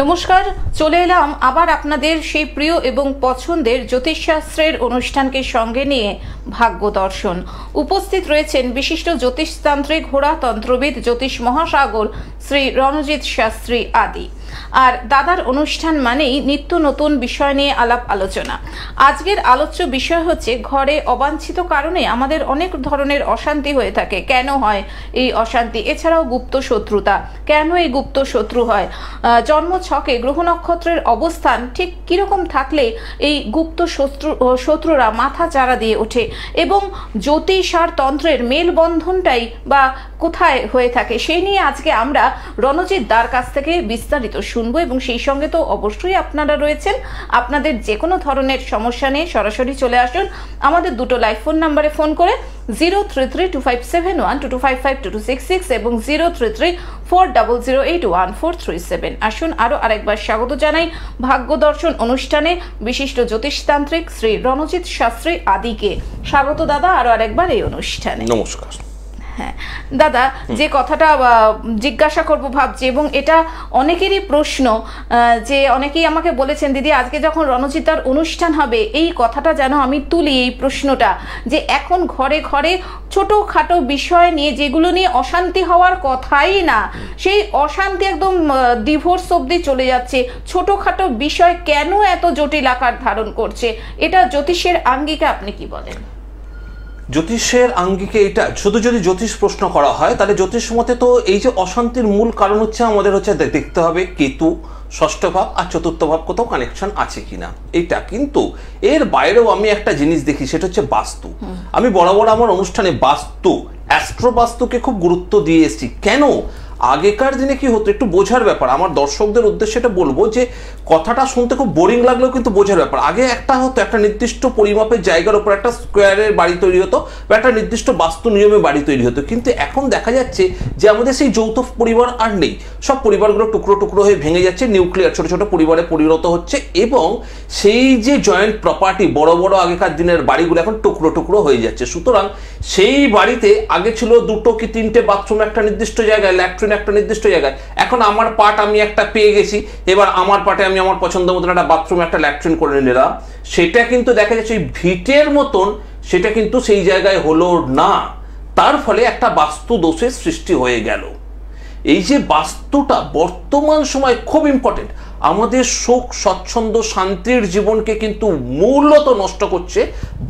নমস্কার, চলে এলাম আবার আপনাদের সেই প্রিয় এবং পছন্দের জ্যোতিষশাস্ত্রের অনুষ্ঠানকে সঙ্গে নিয়ে ভাগ্য দর্শন। উপস্থিত রয়েছেন বিশিষ্ট জ্যোতিষতান্ত্রিক ঘোড়া তন্ত্রবিদ জ্যোতিষ মহাসাগর শ্রী রণজিৎ শাস্ত্রী আদি। আর দাদার অনুষ্ঠান মানেই নিত্য নতুন বিষয় নিয়ে আলাপ আলোচনা। আজকের আলোচ্য বিষয় হচ্ছে ঘরে অবাঞ্ছিত কারণে আমাদের অনেক ধরনের অশান্তি হয়ে থাকে। কেন হয় এই অশান্তি? এছাড়াও গুপ্ত শত্রুতা, কেন এই গুপ্ত শত্রু হয়? জন্ম ছকে গ্রহ নক্ষত্রের অবস্থান ঠিক কিরকম থাকলে এই গুপ্ত শত্রুরা মাথা চারা দিয়ে ওঠে, এবং জ্যোতিষ আর তন্ত্রের মেলবন্ধনটাই বা কোথায় হয়ে থাকে, সেই নিয়ে আজকে আমরা রণজিৎ দার কাছ থেকে বিস্তারিত শুনবো। এবং সেই সঙ্গে তো অবশ্যই আপনারা রয়েছেন, আপনাদের যে কোনো ধরনের সমস্যা নিয়ে সরাসরি চলে আসুন আমাদের দুটো লাইভ ফোন নাম্বারে ফোন করে 03325712255266 এবং 033400814437। আসুন আরো আরেকবার স্বাগত জানাই ভাগ্য দর্শন অনুষ্ঠানে বিশিষ্ট জ্যোতিষতান্ত্রিক শ্রী রণজিৎ শাস্ত্রী আদিকে। স্বাগত দাদা আরো আরেকবার এই অনুষ্ঠানে। নমস্কার। হ্যাঁ দাদা, যে কথাটা জিজ্ঞাসা করব ভাবছি, এবং এটা অনেকেরই প্রশ্ন, যে অনেকেই আমাকে বলেছেন দিদি আজকে যখন রণজিতার অনুষ্ঠান হবে এই কথাটা যেন আমি তুলি, এই প্রশ্নটা, যে এখন ঘরে ঘরে ছোটোখাটো বিষয় নিয়ে যেগুলো নিয়ে অশান্তি হওয়ার কথাই না, সেই অশান্তি একদম ডিভোর্স অবধি চলে যাচ্ছে। ছোটোখাটো বিষয় কেন এত জটিল আকার ধারণ করছে? এটা জ্যোতিষের আঙ্গিকে আপনি কি বলেন? জ্যোতিষের আঙ্গিকে এটা শুধু যদি জ্যোতিষ প্রশ্ন করা হয় তাহলে জ্যোতিষ মতে তো এই যে অশান্তির মূল কারণ হচ্ছে আমাদের হচ্ছে দেখতে হবে কেতু ষষ্ঠ ভাব আর চতুর্থ ভাব কোথাও কানেকশন আছে কিনা এইটা। কিন্তু এর বাইরেও আমি একটা জিনিস দেখি, সেটা হচ্ছে বাস্তু। আমি বরাবর আমার অনুষ্ঠানে বাস্তু, অ্যাস্ট্রো বাস্তুকে খুব গুরুত্ব দিয়ে এসেছি। কেন? আগেকার দিনে কি হতো একটু বোঝার ব্যাপার, আমার দর্শকদের উদ্দেশ্যে এটা বলবো যে কথাটা শুনতে খুব বোরিং লাগলেও কিন্তু বোঝার ব্যাপার। আগে একটা হতো, একটা নির্দিষ্ট পরিমাপের জায়গার উপর একটা স্কোয়ারের বাড়ি তৈরি হতো বা একটা নির্দিষ্ট বাস্তু নিয়মে বাড়ি তৈরি হতো। কিন্তু এখন দেখা যাচ্ছে যে আমাদের সেই যৌথ পরিবার আর নেই, সব পরিবারগুলো টুকরো টুকরো হয়ে ভেঙে যাচ্ছে, নিউক্লিয়ার ছোট ছোট পরিবারে পরিণত হচ্ছে, এবং সেই যে জয়েন্ট প্রপার্টি বড় বড় আগেকার দিনের বাড়িগুলো এখন টুকরো টুকরো হয়ে যাচ্ছে। সুতরাং সেই বাড়িতে আগে ছিল দুটো কি তিনটে বাথরুম একটা নির্দিষ্ট জায়গায়, ল্যাট্রিন একটা নির্দিষ্ট জায়গায়। এখন আমার পার্ট আমি একটা পেয়ে গেছি, এবার আমার পার্টে আমি আমার পছন্দ মতন একটা বাথরুম একটা ল্যাট্রিন করে নিলাম। সেটা কিন্তু দেখা যাচ্ছে ওই ভিটের মতন সেটা কিন্তু সেই জায়গায় হলো না, তার ফলে একটা বাস্তু দোষের সৃষ্টি হয়ে গেল। এই যে বাস্তুটা বর্তমান সময় খুব ইম্পর্টেন্ট, আমাদের সুখ স্বচ্ছন্দ শান্তির জীবনকে কিন্তু মূলত নষ্ট করছে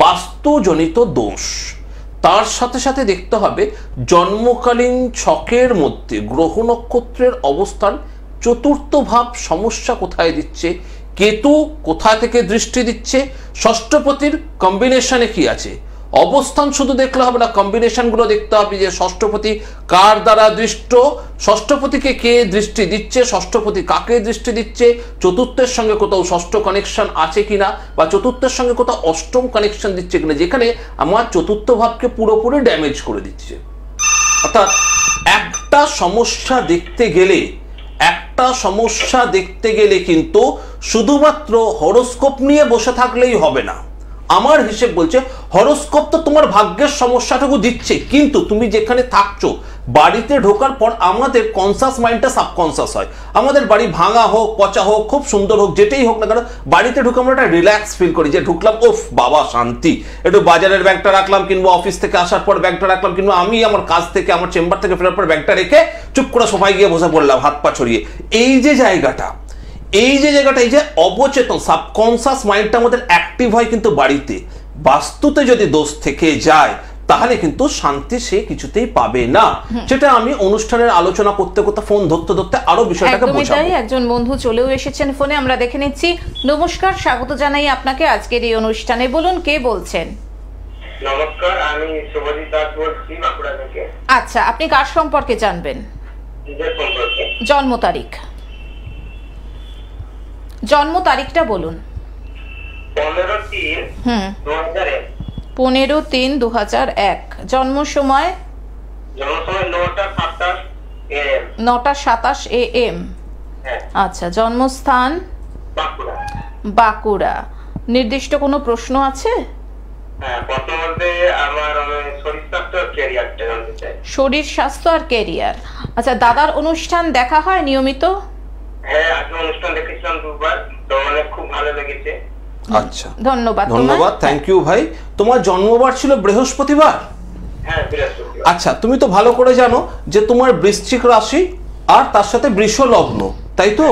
বাস্তুজনিত দোষ। তার সাথে সাথে দেখতে হবে জন্মকালীন ছকের মধ্যে গ্রহ নক্ষত্রের অবস্থান, চতুর্থ ভাব সমস্যা কোথায় দিচ্ছে, কেতু কোথা থেকে দৃষ্টি দিচ্ছে, ষষ্ঠপতির কম্বিনেশনে কি আছে। অবস্থান শুধু দেখলে হবে না, কম্বিনেশনগুলো দেখতে হবে যে ষষ্ঠপতি কার দ্বারা দৃষ্ট, ষষ্ঠপতিকে কে দৃষ্টি দিচ্ছে, ষষ্ঠপতি কাকে দৃষ্টি দিচ্ছে, চতুর্থের সঙ্গে কোথাও ষষ্ঠ কানেকশন আছে কিনা, বা চতুর্থের সঙ্গে কোথাও অষ্টম কানেকশন দিচ্ছে কিনা, যেখানে আমার চতুর্থ ভাবকে পুরোপুরি ড্যামেজ করে দিচ্ছে। অর্থাৎ একটা সমস্যা দেখতে গেলে কিন্তু শুধুমাত্র হরোস্কোপ নিয়ে বসে থাকলেই হবে না। আমার হিসেব বলছে হরোস্কোপ তো তোমার ভাগ্যের সমস্যাটুকু দিচ্ছে, কিন্তু তুমি যেখানে থাকছো বাড়িতে ঢোকার পর আমাদের কনসাস মাইন্ডটা সাবকনসাস হয়। আমাদের বাড়ি ভাঙা হোক, পচা হোক, খুব সুন্দর হোক, যেটাই হোক না কেন, বাড়িতে ঢুকে আমরা একটা রিল্যাক্স ফিল করি, যে ঢুকলাম ওফ বাবা শান্তি, একটু বাজারের ব্যাগটা রাখলাম, কিংবা অফিস থেকে আসার পর ব্যাগটা রাখলাম, কিংবা আমি আমার কাজ থেকে আমার চেম্বার থেকে ফেরার পর ব্যাগটা রেখে চুপ করে সোফায় গিয়ে বসে পড়লাম হাত পা ছড়িয়ে। এই যে জায়গাটা এই যে অবচেতন সাবকনসাস মাইন্ডটা আমাদের অ্যাক্টিভ হয় কিন্তু বাড়িতে। বাস্তুতে যদি দোষ থেকে যায় তাহলে কিন্তু শান্তি সে কিছুতেই পাবে না। যেটা আমি অনুষ্ঠানের আলোচনা করতে করতে ফোন ধরতে আরো বিষয়টাকে বোঝাবো। একজন বন্ধু চলেও এসেছেন ফোনে, আমরা দেখে নিচ্ছি। নমস্কার, স্বাগত জানাই আপনাকে আজকের এই অনুষ্ঠানে। বলুন কে বলছেন? নমস্কার, আমি শুভজিৎ দাস বলছি বাঁকুড়া থেকে। আচ্ছা, আপনি কার সম্পর্কে জানবেন? জন্ম তারিখ, জন্ম তারিখটা বলুন। 15/3/2001। জন্ম সময় 9:27 AM। আচ্ছা, জন্মস্থান বাঁকুড়া। নির্দিষ্ট কোনো প্রশ্ন আছে? শরীর স্বাস্থ্য আর ক্যারিয়ার। আচ্ছা, দাদার অনুষ্ঠান দেখা হয় নিয়মিত? হ্যাঁ, আজকে অনুষ্ঠান দেখেছিলাম দুবার, তো অনেক খুব ভালো লেগেছে। আচ্ছা, ধন্যবাদ ধন্যবাদ, থ্যাংক ইউ ভাই। তোমার জন্মবার ছিল বৃহস্পতিবার? হ্যাঁ, বৃহস্পতিবার। আচ্ছা, তুমি তো ভালো করে জানো যে তোমার বৃশ্চিক রাশি আর তার সাথে বৃষ লগ্ন, তাই তো?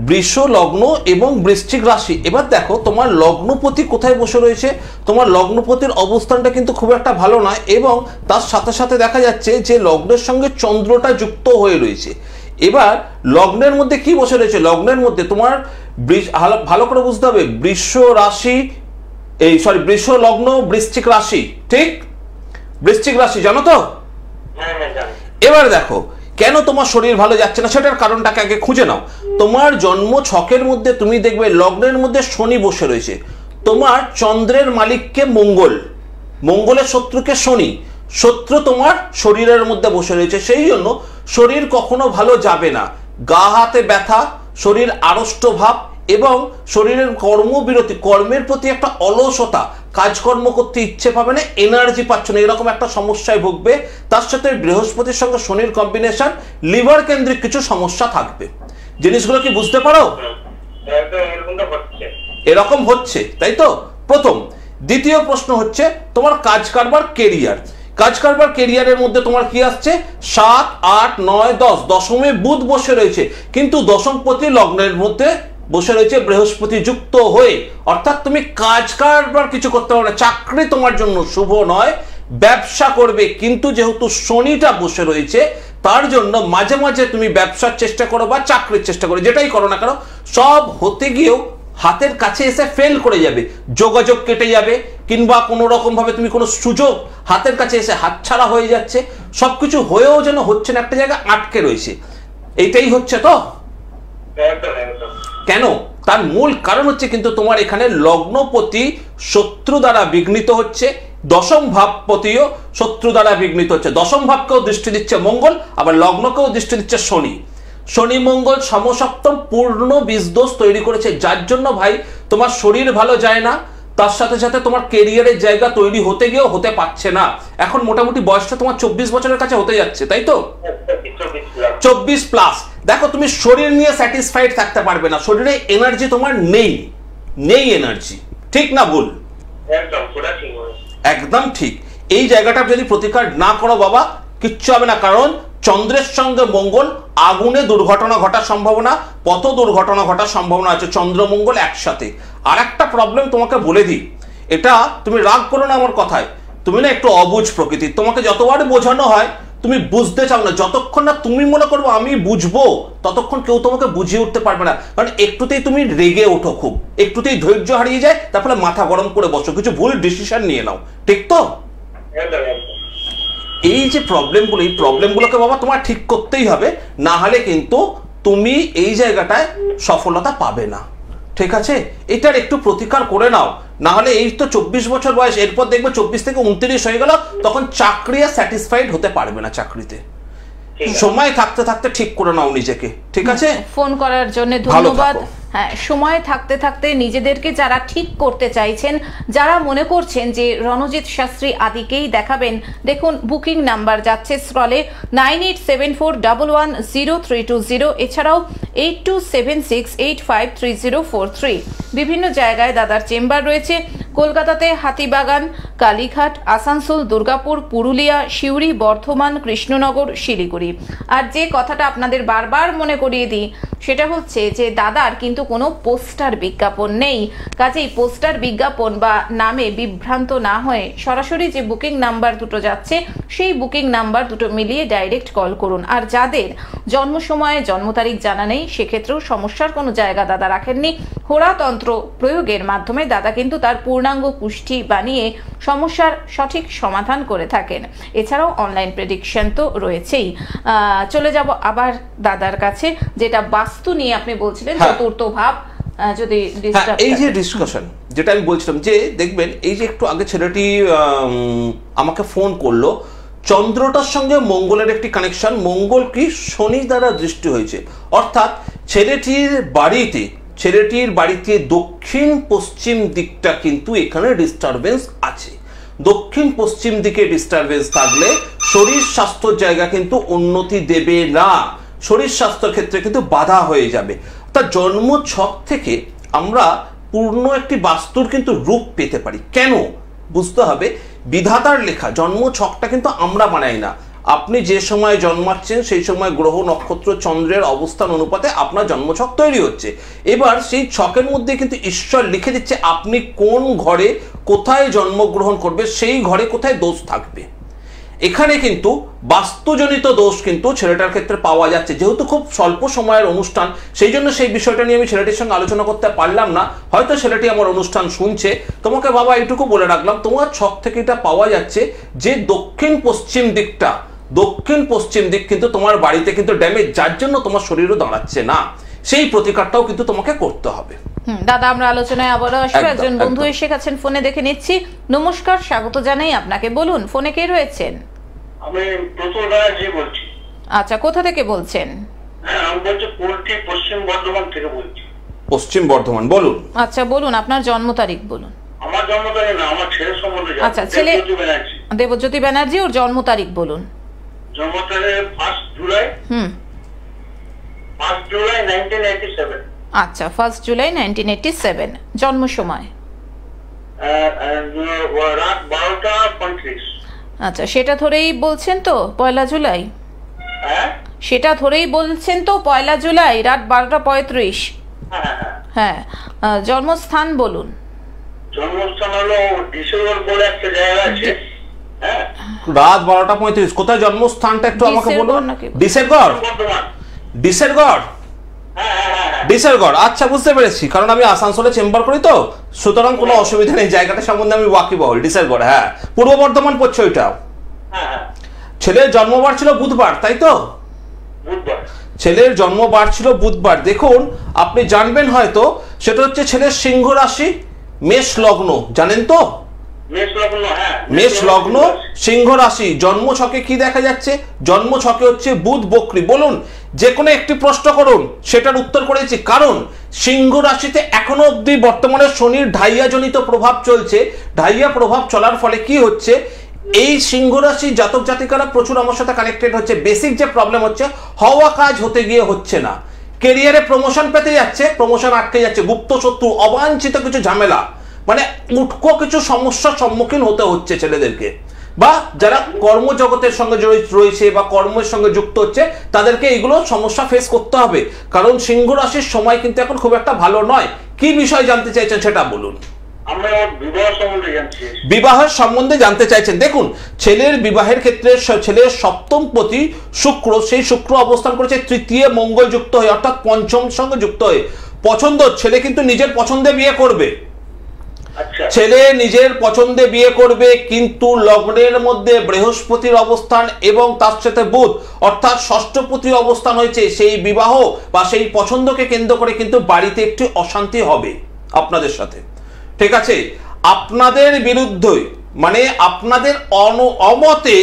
বৃষ লগ্ন এবং বৃশ্চিক রাশি। এবার দেখো তোমার লগ্নপতি কোথায় বসে রয়েছে। তোমার লগ্নপতির অবস্থানটা কিন্তু খুব একটা ভালো নয়, এবং তার সাথে সাথে দেখা যাচ্ছে যে লগ্নের সঙ্গে চন্দ্রটা যুক্ত হয়ে রয়েছে। এবার লগ্নের মধ্যে কি বসে রয়েছে, লগ্নের মধ্যে তোমার ভালো করে বুঝতে হবে, বৃষ রাশি, বৃষ লগ্ন বৃশ্চিক রাশি, ঠিক? বৃশ্চিক রাশি জানো তো? হ্যাঁ হ্যাঁ, জানি। এবার দেখো কেন তোমার শরীর ভালো যাচ্ছে না সেটার কারণটাকে আগে খুঁজে নাও। তোমার জন্ম ছকের মধ্যে তুমি দেখবে লগ্নের মধ্যে শনি বসে রয়েছে। তোমার চন্দ্রের মালিককে মঙ্গল, মঙ্গলের শত্রুকে শনি, শত্রু তোমার শরীরের মধ্যে বসে রয়েছে। সেই জন্য শরীর কখনো ভালো যাবে না। গা হাতে ব্যথা, শরীর আড়ষ্ট ভাব, এবং শরীরের কর্মবিরতি, কর্মের প্রতি একটা অলসতা, কাজকর্ম করতে ইচ্ছে পাবে না, এনার্জি পাচ্ছ না, এরকম একটা সমস্যায় ভুগবে। তার সাথে বৃহস্পতির সঙ্গে শনির কম্বিনেশন, লিভার কেন্দ্রিক কিছু সমস্যা থাকবে। জিনিসগুলো কি বুঝতে পারো? এরকম হচ্ছে, তাই তো? প্রথম। দ্বিতীয় প্রশ্ন হচ্ছে তোমার কাজ কারবার, কেরিয়ার। কাজ কারবার কেরিয়ারের মধ্যে তোমার কি আসছে? 7, 8, 9, 10, দশমে বুধ বসে রয়েছে, কিন্তু দশমপতি লগ্নের মধ্যে বসে রয়েছে বৃহস্পতি যুক্ত হয়ে, অর্থাৎ তুমি কাজ কারবার কিছু করতে পারবে না। চাকরি তোমার জন্য শুভ নয়, ব্যবসা করবে, কিন্তু যেহেতু শনিটা বসে রয়েছে তার জন্য মাঝে মাঝে তুমি ব্যবসার চেষ্টা করো বা চাকরির চেষ্টা করো, যেটাই করো না কেন সব হতে গিয়েও হাতের কাছে এসে ফেল করে যাবে, যোগাযোগ কেটে যাবে, কিংবা কোনো রকম ভাবে তুমি কোনো সুযোগ হাতের কাছে এসে হাতছাড়া হয়ে যাচ্ছে, সবকিছু হয়েও যেন হচ্ছে না, একটা জায়গায় আটকে রয়েছে। এইটাই হচ্ছে তো? কেন? তার মূল কারণ হচ্ছে কিন্তু তোমার এখানে লগ্নপতি শত্রু দ্বারা বিঘ্নিত হচ্ছে, দশম ভাবপতিও শত্রু দ্বারা বিঘ্নিত হচ্ছে। দশম ভাবকেও দৃষ্টি দিচ্ছে মঙ্গল, আবার লগ্নকেও দৃষ্টি দিচ্ছে শনি। শনি মঙ্গল সমসপ্তম পূর্ণ বীজদোষ তৈরি করেছে, যার জন্য ভাই তোমার শরীর ভালো যায় না, তার সাথে সাথে তোমার কেরিয়ারের জায়গা তৈরি হতে গিয়েও হতে পারছে না। এখন মোটামুটি বয়সটা তোমার 24 বছরের কাছে হতে যাচ্ছে, তাই তো? 24 প্লাস। দেখো তুমি শরীর নিয়ে স্যাটিসফাইড থাকতে পারবে না, শরীরে এনার্জি তোমার নেই, নেই এনার্জি, ঠিক না ভুল? একদম ঠিক। এই জায়গাটা যদি প্রতিকার না করো বাবা, কিচ্ছু হবে না। কারণ চন্দ্রের সঙ্গে মঙ্গল, আগুনে দুর্ঘটনা ঘটার সম্ভাবনা, পথ দুর্ঘটনা ঘটার সম্ভাবনা আছে চন্দ্র মঙ্গল একসাথে। আর একটা প্রবলেম তোমাকে বলে দিই, এটা তুমি রাগ করো না আমার কথায়, তুমি না একটু অবুঝ প্রকৃতির, তোমাকে যতবার বোঝানো হয় তুমি বুঝতে চাও না। যতক্ষণ না তুমি মনে করবো আমি বুঝবো, ততক্ষণ কেউ তোমাকে বুঝিয়ে উঠতে পারবে না। কারণ একটুতেই তুমি রেগে ওঠো, খুব একটুতেই ধৈর্য হারিয়ে যায়, তার ফলে মাথা গরম করে বসো, কিছু ভুল ডিসিশন নিয়ে নাও, ঠিক তো? এই যে প্রবলেমগুলো, এই প্রবলেমগুলোকে বাবা তোমার ঠিক করতেই হবে, না হলে কিন্তু তুমি এই জায়গাটায় সফলতা পাবে না, ঠিক আছে? এটার একটু প্রতিকার করে নাও, না হলে এই তো 24 বছর বয়স, এরপর দেখবে 24 থেকে 29 হয়ে গেল, তখন চাকরি স্যাটিসফাইড হতে পারবে না চাকরিতে। সময় থাকতে থাকতে ঠিক করে নাও নিজেকে, ঠিক আছে? ফোন করার জন্য ধন্যবাদ। হ্যাঁ, সময় থাকতে থাকতে নিজেদেরকে যারা ঠিক করতে চাইছেন, যারা মনে করছেন যে রণজিৎ শাস্ত্রী আদিকেই দেখাবেন, দেখুন বুকিং নাম্বার যাচ্ছে স্ক্রলে 9874110320, এছাড়াও 8276853043। বিভিন্ন জায়গায় দাদার চেম্বার রয়েছে। কলকাতাতে হাতিবাগান, কালীঘাট, আসানসোল, দুর্গাপুর, পুরুলিয়া, সিউড়ি, বর্ধমান, কৃষ্ণনগর, শিলিগুড়ি। আর যে কথাটা আপনাদের বারবার মনে করিয়ে দিই সেটা হচ্ছে যে দাদার কিন্তু কোনো পোস্টার বিজ্ঞাপন নেই, কাজেই পোস্টার বিজ্ঞাপন বা নামে বিভ্রান্ত না হয়ে সরাসরি যে বুকিং নাম্বার দুটো যাচ্ছে সেই বুকিং নাম্বার দুটো মিলিয়ে ডাইরেক্ট কল করুন। আর যাদের জন্ম সময়ে জন্ম তারিখ জানা নেই সেক্ষেত্রেও সমস্যার কোনো জায়গা দাদা রাখেননি। হোরাতন্ত্র প্রয়োগের মাধ্যমে দাদা কিন্তু তার পূর্ণাঙ্গ পুষ্টি বানিয়ে সমস্যার সঠিক সমাধান করে থাকেন। এছাড়াও অনলাইন প্রেডিকশন তো রয়েছেই। চলে যাব আবার দাদার কাছে, যেটা বাস্তু নিয়ে আপনি বলছিলেন, চতুর্থ ভাব যদি এই যে ডিসকাশন যেটা আমি বলছিলাম, যে দেখবেন এই যে একটু আগে ছেলেটি আমাকে ফোন করলো, চন্দ্রটার সঙ্গে মঙ্গলের একটি কানেকশন, মঙ্গল কি শনি দ্বারা দৃষ্টি হয়েছে, অর্থাৎ ছেলেটির বাড়িতে দক্ষিণ পশ্চিম দিকটা কিন্তু এখানে ডিস্টারবেন্স আছে। দক্ষিণ পশ্চিম দিকে ডিস্টারবেন্স থাকলে শরীর স্বাস্থ্যের জায়গা কিন্তু উন্নতি দেবে না। শরীর স্বাস্থ্যের ক্ষেত্রে কিন্তু বাধা হয়ে যাবে। তার জন্ম ছক থেকে আমরা পূর্ণ একটি বাস্তুর কিন্তু রূপ পেতে পারি। কেন বুঝতে হবে, বিধাতার লেখা জন্ম ছকটা কিন্তু আমরা বানাই না। আপনি যে সময় জন্মাচ্ছেন সেই সময় গ্রহ নক্ষত্র চন্দ্রের অবস্থান অনুপাতে আপনার জন্মছক তৈরি হচ্ছে। এবার সেই ছকের মধ্যে কিন্তু ঈশ্বর লিখে দিচ্ছে আপনি কোন ঘরে কোথায় জন্মগ্রহণ করবে, সেই ঘরে কোথায় দোষ থাকবে। এখানে কিন্তু বাস্তুজনিত দোষ কিন্তু ছেলেটার ক্ষেত্রে পাওয়া যাচ্ছে। যেহেতু খুব স্বল্প সময়ের অনুষ্ঠান, সেই জন্য সেই বিষয়টা নিয়ে আমি ছেলেটির সঙ্গে আলোচনা করতে পারলাম না। হয়তো ছেলেটি আমার অনুষ্ঠান শুনছে। তোমাকে বাবা এইটুকু বলে রাখলাম, তোমার ছক থেকে এটা পাওয়া যাচ্ছে যে দক্ষিণ পশ্চিম দিক কিন্তু তোমার বাড়িতে কিন্তু ড্যামেজ, যার জন্য তোমার শরীরও দাঁড়াচ্ছে না। সেই প্রতিকারটাও কিন্তু তোমাকে করতে হবে। দাদা, আমরা আলোচনায় আবারও আসবো। একজন বন্ধু এসে গেছেন, ফোনে দেখে নিচ্ছি। নমস্কার, স্বাগত জানাই আপনাকে। বলুন, ফোনে কে রয়েছেন? আমি প্রতুল ব্যানার্জি বলছি। আচ্ছা, কোথা থেকে বলছেন? হ্যাঁ, আমি বলছি পোল্ট্রি, পশ্চিম বর্ধমান থেকে বলছি। পশ্চিম বর্ধমান, বলুন। আচ্ছা বলুন, আপনার জন্ম তারিখ বলুন। আমার জন্ম তারিখ না, আমার ছেলের সম্বন্ধে জানতে। আচ্ছা, ছেলে ব্যানার্জি। দেবজ্যোতি ব্যানার্জি, ওর জন্ম তারিখ বলুন। জন্ম তারিখ 1 জুলাই। 1 জুলাই 1987। আচ্ছা, 1 জুলাই 1987। জন্ম সময় রাত 12:35। আচ্ছা, সেটা ধরেই বলছেন তো 1 জুলাই? হ্যাঁ, সেটা ধরেই বলছেন তো 1 জুলাই রাত 12:35? হ্যাঁ। জন্মস্থান বলুন। জন্মস্থান হলো ডিসেম্বর বলে একটা জায়গা আছে। হ্যাঁ, রাত 12:35। কোথায় জন্মস্থানটা একটু আমাকে বলুন। ডিসেরগড়। বর্ধমান। ডিসেরগড়। ডিসেরগড়, আচ্ছা বুঝতে পেরেছি। কারণ আমি আসানসোলে চেম্বার করি তো, সুতরাং কোনো অসুবিধা নেই, জায়গাটা সম্বন্ধে আমি ওয়াকিবহল। ডিসেরগড়, হ্যাঁ, পূর্ব বর্ধমান পড়ছে ওইটা। ছেলের জন্মবার ছিল বুধবার, তাই তো? বুধবার। ছেলের জন্মবার ছিল বুধবার। দেখুন, আপনি জানবেন হয়তো, সেটা হচ্ছে ছেলের সিংহ রাশি, মেষ লগ্ন, জানেন তো? মেষ লগ্ন, সিংহ রাশি। জন্ম ছকে কি দেখা যাচ্ছে? জন্ম ছকে হচ্ছে বুধ বক্রী। বলুন, যে কোনো একটি প্রশ্ন করুন, সেটার উত্তর করেছি। কারণ সিংহ রাশিতে এখনো অব্দি বর্তমানে শনির ঢাইয়া জনিত প্রভাব চলছে। ঢাইয়া প্রভাব চলার ফলে কি হচ্ছে, এই সিংহ রাশি জাতক জাতিকারা প্রচুর আমার সাথে কানেক্টেড হচ্ছে। বেসিক যে প্রবলেম হচ্ছে, হওয়া কাজ হতে গিয়ে হচ্ছে না। কেরিয়ারে প্রমোশন পেতে যাচ্ছে, প্রমোশন আটকে যাচ্ছে। গুপ্ত শত্রু, অবাঞ্ছিত কিছু ঝামেলা, মানে উটকো কিছু সমস্যার সম্মুখীন হতে হচ্ছে ছেলেদেরকে। বা যারা কর্মজগতের সঙ্গে রয়েছে বা কর্মের সঙ্গে যুক্ত হচ্ছে, তাদেরকে এগুলো সমস্যা ফেস করতে হবে। কারণ সিংহ রাশির সময় কিন্তু এখন খুব একটা ভালো নয়। কি বিষয় জানতে চাইছেন সেটা বলুন। বিবাহের সম্বন্ধে জানতে চাইছেন। দেখুন, ছেলের বিবাহের ক্ষেত্রে ছেলের সপ্তমপতি শুক্র, সেই শুক্র অবস্থান করেছে তৃতীয় মঙ্গল যুক্ত হয়ে, অর্থাৎ পঞ্চম সঙ্গে যুক্ত হয়ে। পছন্দ, ছেলে কিন্তু নিজের পছন্দে বিয়ে করবে। ছেলে নিজের পছন্দে বিয়ে করবে, কিন্তু লগ্নের মধ্যে বৃহস্পতির অবস্থান এবং তার সাথে বুধ অর্থাৎ ষষ্ঠপতি অবস্থান হয়েছে। সেই বিবাহ বা সেই পছন্দকে কেন্দ্র করে কিন্তু বাড়িতে একটি অশান্তি হবে আপনাদের সাথে। ঠিক আছে, আপনাদের বিরুদ্ধে, মানে আপনাদের অমতে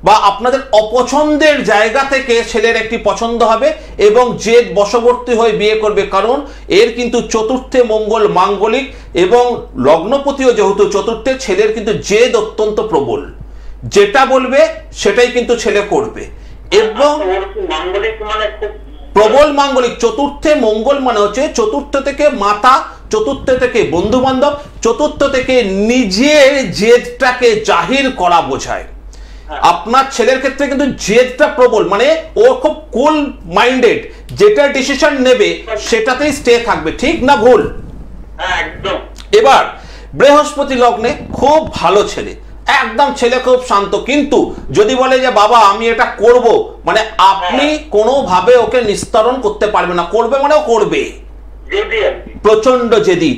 বা আপনাদের অপছন্দের জায়গা থেকে ছেলের একটি পছন্দ হবে এবং জেদ বশবর্তী হয়ে বিয়ে করবে। কারণ এর কিন্তু চতুর্থে মঙ্গল মাঙ্গলিক এবং লগ্নপতিও যেহেতু চতুর্থে, ছেলের কিন্তু জেদ অত্যন্ত প্রবল। যেটা বলবে সেটাই কিন্তু ছেলে করবে। এবং প্রবল মাঙ্গলিক, চতুর্থে মঙ্গল মানে হচ্ছে চতুর্থ থেকে মাতা, চতুর্থ থেকে বন্ধু বান্ধব, চতুর্থ থেকে নিজের জেদটাকে জাহির করা বোঝায়। আপনার ছেলের ক্ষেত্রে কিন্তু জেদটা প্রবল, মানে ও খুব কুল মাইন্ডেড, যেটা ডিসিশন নেবে সেটাতেই স্টে থাকবে। ঠিক না ভুল? একদম। এবার বৃহস্পতি লগ্নে খুব ভালো ছেলে, একদম ছেলে খুব শান্ত। কিন্তু যদি বলে যে বাবা আমি এটা করব, মানে আপনি কোনোভাবে ওকে নিস্তারণ করতে পারবেন না। করবে মানে ও করবে, প্রচন্ড জেদি।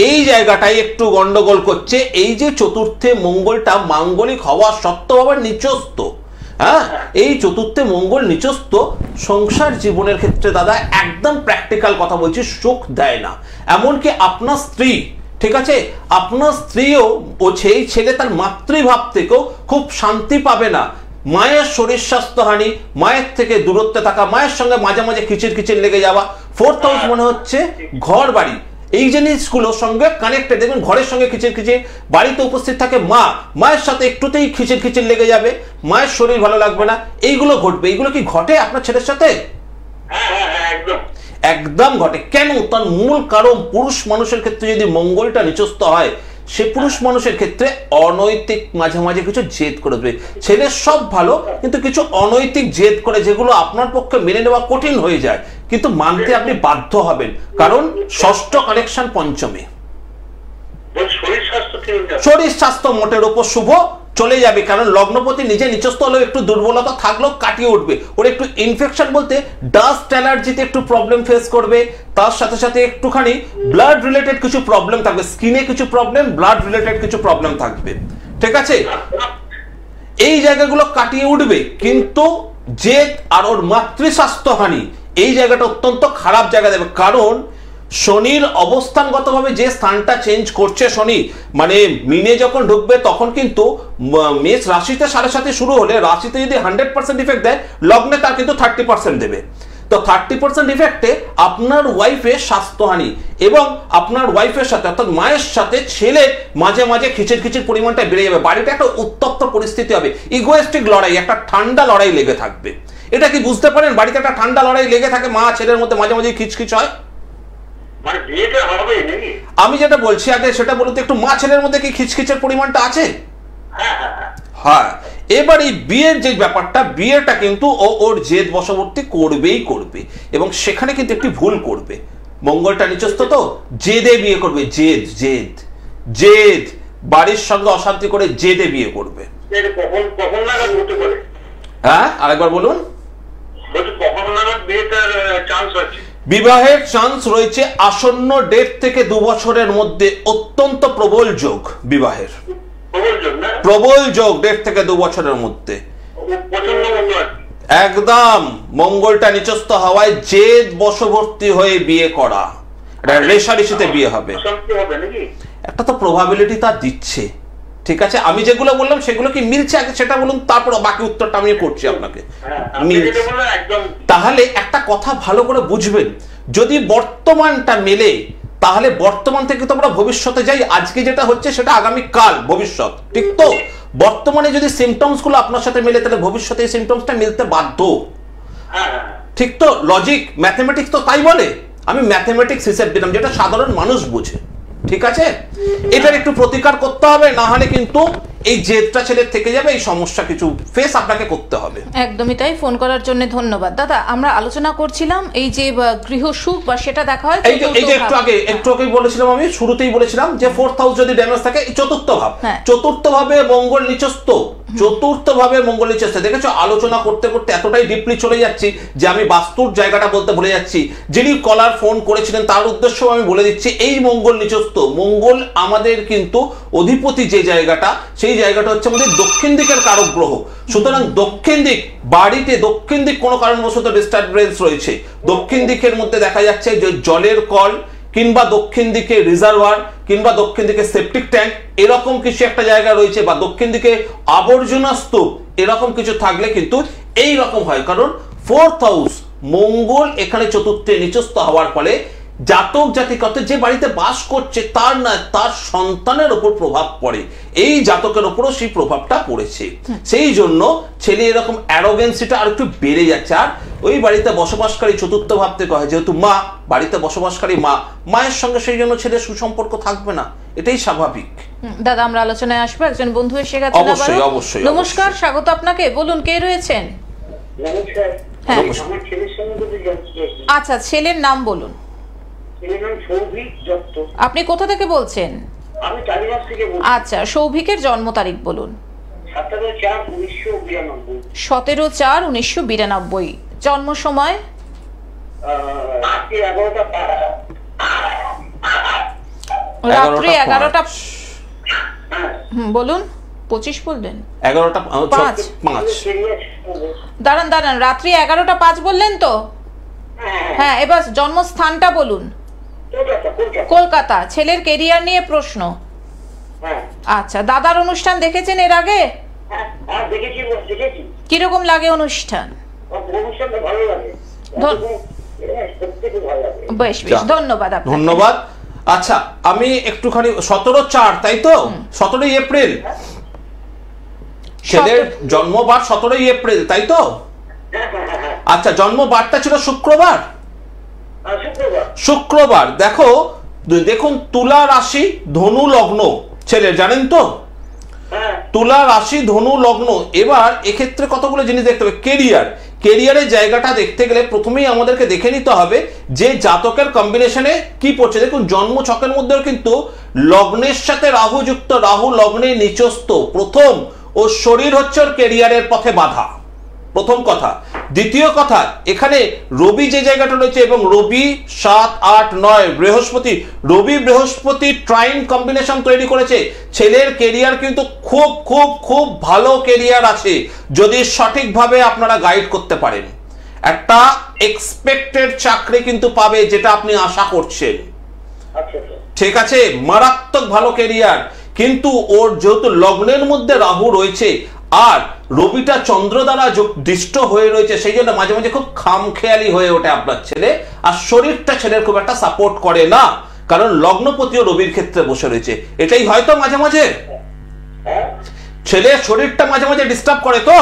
এই জায়গাটাই একটু গন্ডগোল করছে। এই যে চতুর্থে মঙ্গলটা মাঙ্গলিক হওয়া সত্ত্বেও আবার নিচস্থ, হ্যাঁ, এই চতুর্থে মঙ্গল নিচস্থ সংসার জীবনের ক্ষেত্রে দাদা একদম প্র্যাকটিক্যাল কথা বলছি, সুখ দেয় না। এমনকি আপনার স্ত্রী, ঠিক আছে, আপনার স্ত্রীও ও সেই ছেলে তার মাতৃভাব থেকেও খুব শান্তি পাবে না। মায়ের শরীর স্বাস্থ্যহানি, মায়ের থেকে দূরত্বে থাকা, মায়ের সঙ্গে মাঝে মাঝে খিচির খিচির লেগে যাওয়া। ফোর্থ হাউস মনে হচ্ছে ঘর বাড়ি, এই জিনিসগুলোর সঙ্গে কানেক্টেড। দেখবেন ঘরের সঙ্গে খিচির খিচির, বাড়িতে উপস্থিত থাকে মা, মায়ের সাথে একটুতেই খিচির খিচির লেগে যাবে, মায়ের শরীর ভালো লাগবে না, এইগুলো ঘটবে। এইগুলো কি ঘটে আপনার ছেলের সাথে? একদম একদম ঘটে। কেন? তার মূল কারণ পুরুষ মানুষের ক্ষেত্রে যদি মঙ্গলটা নিচস্থ হয়, সে পুরুষ মানুষের ক্ষেত্রে অনৈতিক মাঝে মাঝে কিছু জেদ করে দেবে। ছেলে সব ভালো, কিন্তু কিছু অনৈতিক জেদ করে যেগুলো আপনার পক্ষে মেনে নেওয়া কঠিন হয়ে যায়, কিন্তু মানতে আপনি বাধ্য হবেন, কারণ ষষ্ঠ কানেকশন পঞ্চমে। শরীর স্বাস্থ্য মোটের উপর শুভ, চলে যাবে, কারণ লগ্নপতি নিজে নিচস্থ হলেও একটু দুর্বলতা থাকলেও কাটিয়ে উঠবে। ওর একটু ইনফেকশন বলতে ডাস্ট অ্যালার্জিতে একটু প্রবলেম ফেস করবে, তার সাথে সাথে একটুখানি ব্লাড রিলেটেড কিছু প্রবলেম থাকবে, স্কিনে কিছু প্রবলেম, ব্লাড রিলেটেড কিছু প্রবলেম থাকবে, ঠিক আছে? এই জায়গাগুলো কাটিয়ে উঠবে, কিন্তু জেদ আর ওর মাতৃস্বাস্থ্যহানি এই জায়গাটা অত্যন্ত খারাপ জায়গা দেবে। কারণ শনির অবস্থানগতভাবে যে স্থানটা চেঞ্জ করছে শনি, মানে মিনে যখন ঢুকবে তখন কিন্তু মেষ রাশিতে 7.5 শুরু হলে রাশিতে যদি 100% ইফেক্ট দেয়, লগ্নে তার কিন্তু 30% দেবে। তো 30% ইফেক্টে আপনার ওয়াইফের স্বাস্থ্যহানি এবং আপনার ওয়াইফের সাথে অর্থাৎ মায়ের সাথে ছেলে মাঝে মাঝে খিচির পরিমাণটা বেড়ে যাবে। বাড়িতে একটা উত্তপ্ত পরিস্থিতি হবে, ইগোয়েস্টিক লড়াই, একটা ঠান্ডা লড়াই লেগে থাকবে। এটা কি বুঝতে পারেন? বাড়িতে একটা ঠান্ডা লড়াই লেগে থাকে, মা ছেলের মধ্যে মাঝে মাঝে খিচখিচ হয়। আমি যেটা বলছি আগে সেটা বলতে, একটু মা ছেলের মধ্যে কি খিচখিচের পরিমাণটা আছে? হ্যাঁ। এবার এই বিয়ের যে ব্যাপারটা, বিয়েটা কিন্তু ও ওর জেদ বশবর্তী করবেই করবে, এবং সেখানে কিন্তু একটি ভুল করবে। মঙ্গলটা নিচস্থ তো, জেদে বিয়ে করবে, জেদ জেদ জেদ, বাড়ির সঙ্গে অশান্তি করে জেদে বিয়ে করবে। হ্যাঁ, আরেকবার বলুন। বিবাহের চান্স রয়েছে আসন্ন 1.5 থেকে 2 বছরের মধ্যে, অত্যন্ত প্রবল যোগ বিবাহের, প্রবল যোগ 1.5 থেকে 2 বছরের মধ্যে একদম। মঙ্গলটা নিচস্থ হওয়ায় জেদ বশবর্তী হয়ে বিয়ে করা, এটা রেশারেশিতে বিয়ে হবে, একটা তো প্রবাবিলিটি তা দিচ্ছে, ঠিক আছে? আমি যেগুলো বললাম সেগুলো কি মিলছে আগে সেটা বলুন, তারপর বাকি উত্তরটা আমি করছি আপনাকে। তাহলে একটা কথা ভালো করে বুঝবেন, যদি বর্তমানটা মেলে তাহলে বর্তমান থেকে তো আমরা ভবিষ্যতে যাই, আজকে যেটা হচ্ছে সেটা আগামী কাল ভবিষ্যৎ, ঠিক তো? বর্তমানে যদি সিমটমস গুলো আপনার সাথে মেলে, তাহলে ভবিষ্যতে এই সিমটমসটা মিলতে বাধ্য, ঠিক তো? লজিক, ম্যাথমেটিক্স তো তাই বলে। আমি ম্যাথমেটিক্স হিসেব দিলাম, যেটা সাধারণ মানুষ বুঝে, ঠিক আছে? এটার একটু প্রতিকার করতে হবে, না হলে কিন্তু এই জেদটা ছেলের থেকে যাবে, এই সমস্যা কিছু ফেস আপনাকে করতে হবে। একদমই তাই। ফোন করার জন্য ধন্যবাদ দাদা। আমরা আলোচনা করছিলাম এই যে গৃহ সুখ বা সেটা দেখা হয়, এই যে একটু আগে বলেছিলাম, আমি শুরুতেই বলেছিলাম যে 4th হাউস যদি ড্যামেজ থাকে, চতুর্থ ভাব, চতুর্থ ভাবে মঙ্গল নিচস্থ, চতুর্থ ভাবে মঙ্গল নিচস্থ। দেখেছো, আলোচনা করতে করতে এতটাই ডিপলি চলে যাচ্ছি যে আমি বাস্তুর জায়গাটা বলতে ভুলে যাচ্ছি। যিনি কলার ফোন করেছিলেন তার উদ্দেশ্য আমি বলে দিচ্ছি, এই মঙ্গল নিচস্থ, মঙ্গল আমাদের কিন্তু অধিপতি যে জায়গাটা, সেই জায়গাটা হচ্ছে আমাদের দক্ষিণ দিকের কারক গ্রহ। সুতরাং দক্ষিণ দিক, বাড়িতে দক্ষিণ দিক কোনো কারণবশত ডিস্টারবেন্স রয়েছে, দক্ষিণ দিকের মধ্যে দেখা যাচ্ছে যে জলের কল কিংবা দক্ষিণ দিকে রিজার্ভার কিংবা দক্ষিণ দিকে সেপটিক ট্যাঙ্ক, এরকম কিছু একটা জায়গা রয়েছে, বা দক্ষিণ দিকে আবর্জনা স্তূপ, এরকম কিছু থাকলে কিন্তু এই রকম হয়। কারণ 4th হাউস মঙ্গল এখানে চতুর্থে নিচস্থ হওয়ার ফলে জাতক জাতিকাতে যে বাড়িতে বাস করছে তার না, তার সন্তানের উপর প্রভাব পড়ে, এই জাতকের উপরও সেই প্রভাবটা পড়েছে। সেই জন্য ছেলে এরকম অ্যারোগেন্সিটা আর একটু বেড়ে যাচ্ছে। আর ওই বাড়িতে বসবাসকারী চতুর্থ ভাব থেকে হয়, যেহেতু মা বাড়িতে বসবাসকারী, মায়ের সঙ্গে সেই জন্য ছেলের সুসম্পর্ক থাকবে না, এটাই স্বাভাবিক। দাদা, আমরা আলোচনায় আসবো, একজন বন্ধু এসে গেছেন। অবশ্যই। নমস্কার, স্বাগত আপনাকে। বলুন, কে রয়েছেন? আচ্ছা, ছেলের নাম বলুন। আপনি কোথা থেকে বলছেন? আচ্ছা, সৌভিকের জন্ম তারিখ বলুন। 17/4/1992। জন্ম সময়? রাত্রি 11টা। বলুন। 25 বললেন? 11:05। দাঁড়ান, রাত্রি 11:05 বললেন তো? হ্যাঁ, এবার জন্মস্থানটা বলুন। কলকাতা। ছেলের কেরিয়ার নিয়ে প্রশ্ন। আচ্ছা, দাদার অনুষ্ঠান দেখেছেন এর আগে? কিরকম লাগে অনুষ্ঠান? বেশ, ধন্যবাদ। ধন্যবাদ। আচ্ছা, আমি একটুখানি 17/4, তাই তো? 17ই এপ্রিল ছেলের জন্মবার, 17ই এপ্রিল, তাই তো? আচ্ছা, জন্ম বারটা ছিল শুক্রবার। শুক্রবার। শুক্রবার দেখুন তুলা রাশি ধনু লগ্ন ছেলের, জানেন তো? হ্যাঁ। তুলা রাশি ধনু লগ্ন। এবার এক্ষেত্রে কতগুলো জিনিস দেখতে হবে। কেরিয়ারের জায়গাটা দেখতে গেলে প্রথমেই আমাদেরকে দেখে নিতে হবে যে জাতকের কম্বিনেশনে কি পড়ছে। দেখুন জন্ম ছকের মধ্যেও কিন্তু লগ্নের সাথে রাহু যুক্ত, রাহু লগ্নে নিচস্থ। প্রথম ও শরীর হচ্ছে ওর কেরিয়ারের পথে বাধা, প্রথম কথা। দ্বিতীয় কথা, এখানে রবি যে জায়গাটা রয়েছে এবং রবি 7, 8, 9 বৃহস্পতি, রবি বৃহস্পতি ট্রাইন কম্বিনেশন তৈরি করেছে। ছেলের কেরিয়ার কিন্তু খুব খুব খুব ভালো কেরিয়ার আছে যদি সঠিকভাবে আপনারা গাইড করতে পারেন। একটা এক্সপেক্টেড চাকরি কিন্তু পাবে যেটা আপনি আশা করছেন, ঠিক আছে? মারাত্মক ভালো কেরিয়ার। কিন্তু ওর যেহেতু লগ্নের মধ্যে রাহু রয়েছে আর রবিটা চন্দ্র দ্বারা দৃষ্ট হয়ে রয়েছে, সেই জন্য মাঝে মাঝে খুব খামখেয়ালি হয়ে ওঠে আপনার ছেলে। আর শরীরটা ছেলের খুব একটা সাপোর্ট করে না, কারণ লগ্নপতিও রবির ক্ষেত্রে বসে রয়েছে। এটাই হয়তো মাঝে মাঝে ছেলের শরীরটা মাঝে মাঝে ডিস্টার্ব করে। তো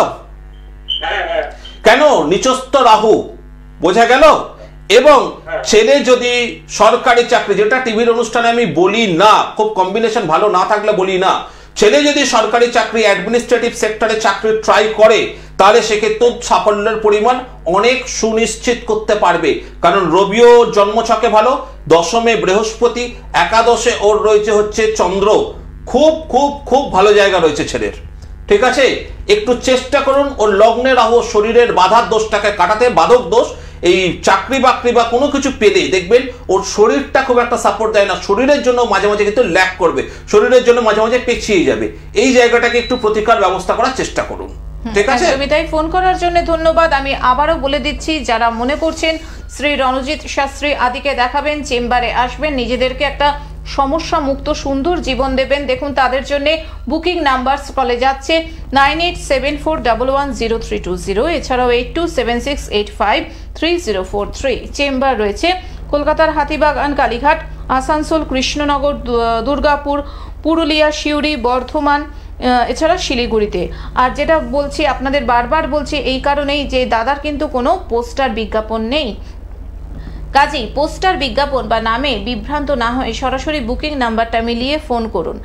কেন? নিচস্থ রাহু, বোঝা গেল? এবং ছেলে যদি সরকারি চাকরি, যেটা টিভির অনুষ্ঠানে আমি বলি না, খুব কম্বিনেশন ভালো না থাকলে বলি না, ছেলে যদি সরকারি চাকরি অ্যাডমিনিস্ট্রেটিভ সেক্টরে চাকরি ট্রাই করে তাহলে সেক্ষেত্রে সাফল্যের পরিমাণ অনেক সুনিশ্চিত করতে পারবে। কারণ রবিও জন্মছকে ভালো, দশমে বৃহস্পতি, একাদশে ওর রয়েছে হচ্ছে চন্দ্র। খুব খুব খুব ভালো জায়গা রয়েছে ছেলের, ঠিক আছে? একটু চেষ্টা করুন ওর লগ্নে রাহু শরীরের বাধার দোষটাকে কাটাতে। বাধক দোষ এই চাকরি বাকরি বা কোনো কিছু পেলে দেখবেন ওর শরীরটা খুব একটা সাপোর্ট দেয় না, শরীরের জন্য মাঝে মাঝে কিন্তু ল্যাক করবে, শরীরের জন্য মাঝে মাঝে পিছিয়ে যাবে। এই জায়গাটাকে একটু প্রতিকার ব্যবস্থা করার চেষ্টা করুন, ঠিক আছে? তাই ফোন করার জন্য ধন্যবাদ। আমি আবারও বলে দিচ্ছি, যারা মনে করছেন শ্রী রণজিৎ শাস্ত্রী আদিকে দেখাবেন, চেম্বারে আসবেন, নিজেদেরকে একটা সমস্যা মুক্ত সুন্দর জীবন দেবেন, দেখুন তাদের জন্য বুকিং নাম্বার কলে যাচ্ছে 9874110320, এছাড়াও 8276853043। চেম্বার রয়েছে কলকাতার হাতিবাগান, কালীঘাট, আসানসোল, কৃষ্ণনগর, দুর্গাপুর, পুরুলিয়া, সিউড়ি, বর্ধমান, এছাড়া শিলিগুড়িতে। আর যেটা বলছি আপনাদের বারবার বলছি এই কারণেই যে দাদার কিন্তু কোনো পোস্টার বিজ্ঞাপন নেই, কাজেই পোস্টার বিজ্ঞাপন বা নামে বিভ্রান্ত না হয়ে সরাসরি বুকিং নাম্বারটা মিলিয়ে ফোন করুন।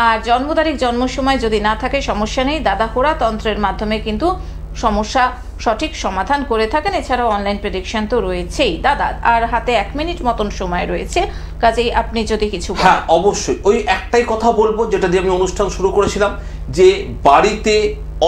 আর জন্ম তারিখ জন্ম সময় যদি না থাকে সমস্যা নেই, দাদা হোরা তন্ত্রের মাধ্যমে কিন্তু সমস্যা সঠিক সমাধান করে থাকেন। এছাড়াও অনলাইন প্রেডিকশন তো রয়েছেই দাদা, আর হাতে 1 মিনিট মতন সময় রয়েছে, কাজেই আপনি যদি কিছু হ্যাঁ অবশ্যই ওই একটাই কথা বলবো যেটা দিয়ে আমি অনুষ্ঠান শুরু করেছিলাম, যে বাড়িতে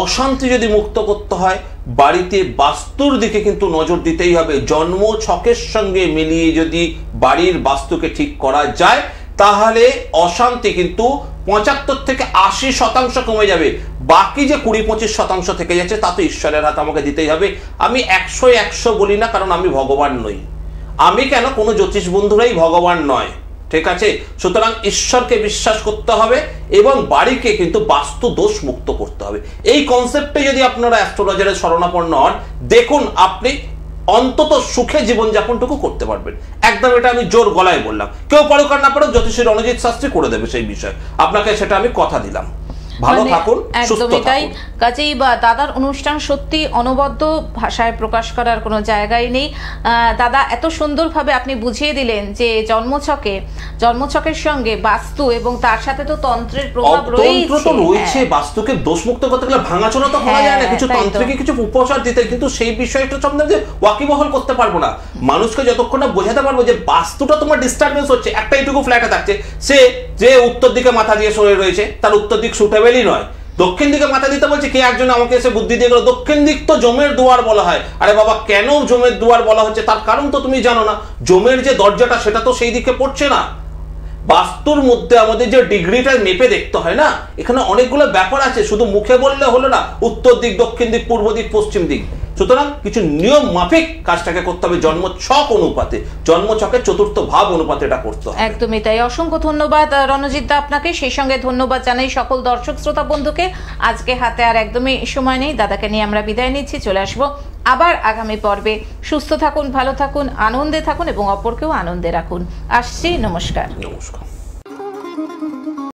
অশান্তি যদি মুক্ত করতে হয় বাড়িতে বাস্তুর দিকে কিন্তু নজর দিতেই হবে। জন্ম ছকের সঙ্গে মিলিয়ে যদি বাড়ির বাস্তুকে ঠিক করা যায় তাহলে অশান্তি কিন্তু 75 থেকে 80% কমে যাবে। বাকি যে 20-25% থেকে যাচ্ছে তা তো ঈশ্বরের হাতে আমাকে দিতেই হবে। আমি 100 বলি না, কারণ আমি ভগবান নই। আমি কেন, কোনো জ্যোতিষ বন্ধুরাই ভগবান নয়, ঠিক আছে? সুতরাং ঈশ্বরকে বিশ্বাস করতে হবে এবং বাড়িকে কিন্তু বাস্তু দোষ মুক্ত করতে হবে। এই কনসেপ্টে যদি আপনারা অ্যাস্ট্রোলজারের শরণাপন্ন হন, দেখুন আপনি অন্তত সুখে জীবনযাপনটুকু করতে পারবেন। একদম এটা আমি জোর গলায় বললাম। কেউ পারুক আর না পারুক, জ্যোতিষী রণজিৎ শাস্ত্রী করে দেবে সেই বিষয়, আপনাকে সেটা আমি কথা দিলাম। ভালো থাকুন, সুস্থ থাকুন। কাজেই বা দাদার অনুষ্ঠান সত্যি অনবদ্য, ভাষায় প্রকাশ করার কোনো জায়গাই নেই। দাদা এত সুন্দরভাবে আপনি বুঝিয়ে দিলেন যে জন্মছকের সঙ্গে বাস্তু এবং তার সাথে তো তন্ত্রের প্রভাব রয়েছে। বাস্তুকে দোষমুক্ত করতে গেলে ভাঙাচোরা তো করা যায় না, কিছু তান্ত্রিকে কিছু উপচার দিতে, কিন্তু সেই বিষয়টা সম্বন্ধে যে ওয়াকিবহাল করতে পারবো না। মানুষকে যতক্ষণ না বোঝাতে পারবো যে বাস্তুটা তোমার ডিস্টারবেন্স হচ্ছে, একটা এইটুকু ফ্ল্যাটে থাকছে, সে যে উত্তর দিকে মাথা দিয়ে সরে রয়েছে তার উত্তর দিক সুটেবেলই নয়, দক্ষিণ দিকে মাথা দিতে বলছে। কে একজন আমাকে এসে বুদ্ধি দিয়ে গেল দক্ষিণ দিক তো জমের দুয়ার বলা হয়। আরে বাবা, কেন জমের দুয়ার বলা হচ্ছে তার কারণ তো তুমি জানো না। জমের যে দরজাটা সেটা তো সেই দিকে পড়ছে না। বাস্তুর মধ্যে আমাদের যে ডিগ্রিটা মেপে দেখতে হয় না, এখানে অনেকগুলো ব্যাপার আছে, শুধু মুখে বললে হলো না। উত্তর দিক, দক্ষিণ দিক, পূর্ব দিক, পশ্চিম দিক। সুতরাং কিছু নিয়ম মাফিক কাজটাকে করতে হবে, জন্মছক অনুপাতে, জন্মছকের চতুর্থ ভাব অনুপাতে এটা করতে হবে। একদমই তাই। অসংখ্য ধন্যবাদ রণজিৎ দা আপনাকে, সেই সঙ্গে ধন্যবাদ জানাই সকল দর্শক শ্রোতা বন্ধুকে। আজকে হাতে আর একদমই সময় নেই, দাদাকে নিয়ে আমরা বিদায় নিচ্ছি। চলে আসবো আবার আগামী পর্বে। সুস্থ থাকুন, ভালো থাকুন, আনন্দে থাকুন এবং অপরকেও আনন্দে রাখুন। আসছি, নমস্কার। নমস্কার।